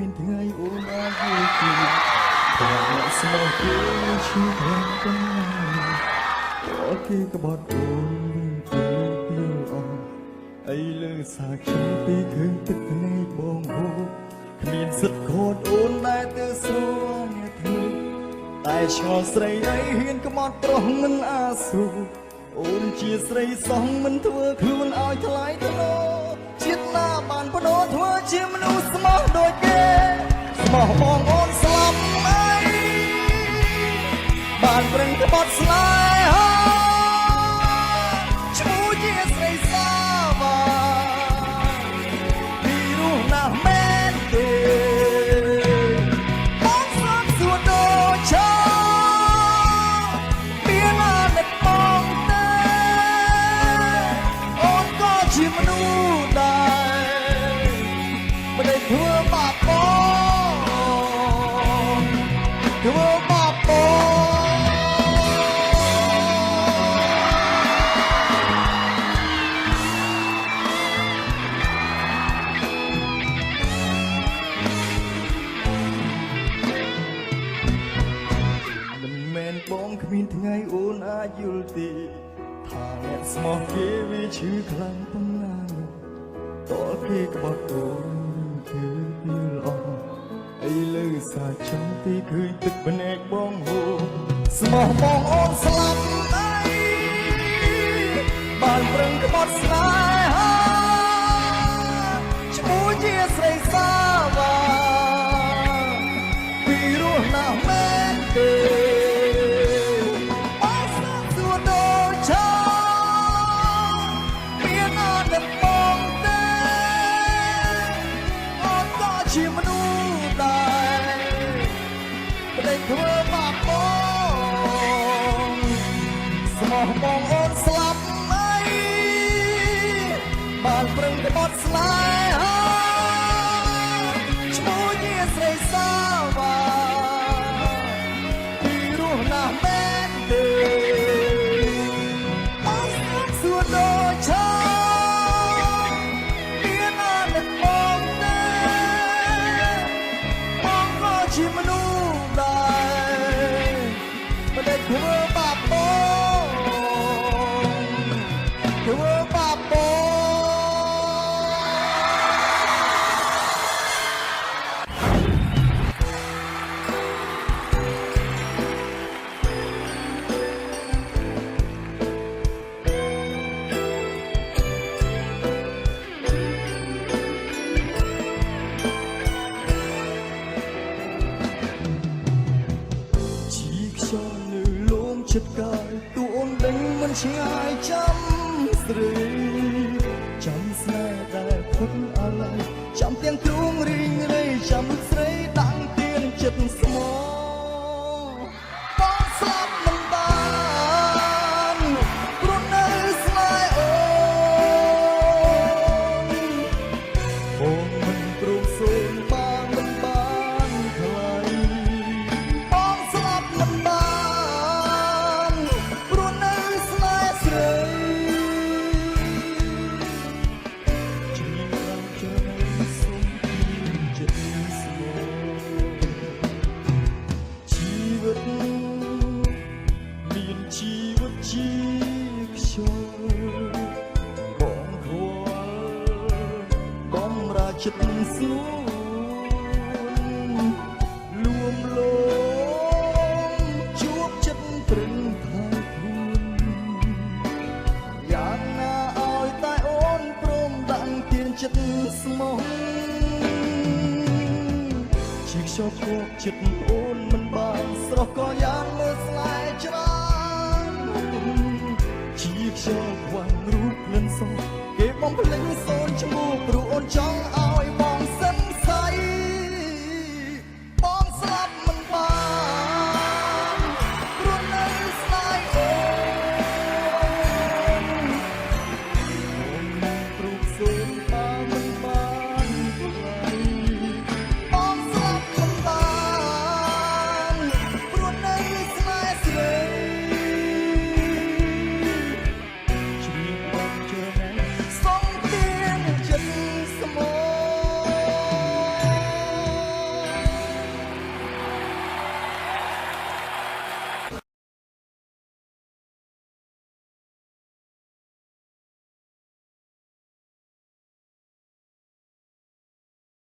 មានថ្ងៃអូនអាចយល់ពីព្រោះអ្នកស្មោះគេឈឺខ្លាំងប៉ុណ្ណាក៏គេក្បត់អូនទៅពីអស់អីលើសាខ្ញុំពីឃើញទឹកភ្នែកបងហូរគ្មានសិទ្ធខូចអូនដែលទៅស្រួលអ្នកធ្វើតែឆ្ងល់ស្រីអីហ៊ានក្បត់ប្រុសមិនអាស៊ូអូនជាស្រីសោះមិនធ្វើខ្លួនឲ្យថ្លៃថ្នូរជាតិណាបានបដូរធ្វើជាមនុស្សស្មោះដូចគេស្មោះបងអូនស្លាប់អីបានប្រឹងក្បត់ស្នេហាឈ្មោះជាស្រីសាវ៉ាពីរោះណាស់មែនទេបងស្លាប់សួរដូចឆាមានណានឹកបងទេអូនក៏ជាមនុស្សដែរមិនได้ធ្វើបាបបងធ្វើបាបបងបងគ្មានថ្ងៃអូនអាចយល់ទេថាអ្នកស្មោះគេវាឈឺខ្លាំងប៉ុណ្ណាតើគេក្បត់អូនគឺពីល្អអីលើសាចំទីឃើញទឹកភ្នែកបងហូរស្មោះបងអូនស្លាប់អីបានប្រឹងក្បត់ស្នេហាឈ្មោះជាស្រីសាវ៉ាពីរោះណាស់មែនទេជាមនុស្សដែរមិនได้ធ្វើបាបបងស្មោះបងអូនស្លាប់អីបានប្រឹងក្បត់ស្នេហាឈ្មោះជាស្រីសាវ៉ាពីរោះណាស់មែនទេបងស្លាប់សួរដូចឆាជាមនុស្សដែរមិនได้ធ្វើបាបបងធ្វើបាបបងចិត្តកាយទូអូនដឹងមិនឆ្ងាយចាំស្រីចាំស្នេហ៍ដែលផុតអាឡ័យចាំទាំងទ្រូងរីងរៃចាំស្រីដាំងទៀនចិត្តស្មោបងស្លាប់មិនបានព្រោះនៅស្នេហ៍អូនមិនព្រមសូនបានមិនបានថ្លៃបងស្លាប់មិនបានមានជីវិតជាខ្យល់បងខ្វល់បំរាចិត្តស្នួនលួមលោមជួបចិត្តព្រឹងថែខ្លួនយ៉ាងណាឲ្យតែអូនព្រមដាក់ទៀនចិត្តស្មោះជាខ្យល់គប់ចិត្តអូនមិនបានស្រស់ក៏យ៉ាងមើលស្លែច្រើនជាខ្យល់ខ្វាំងរូបលិនសគេបំភ្លេចសូនឈ្មោះព្រោះអូនចង់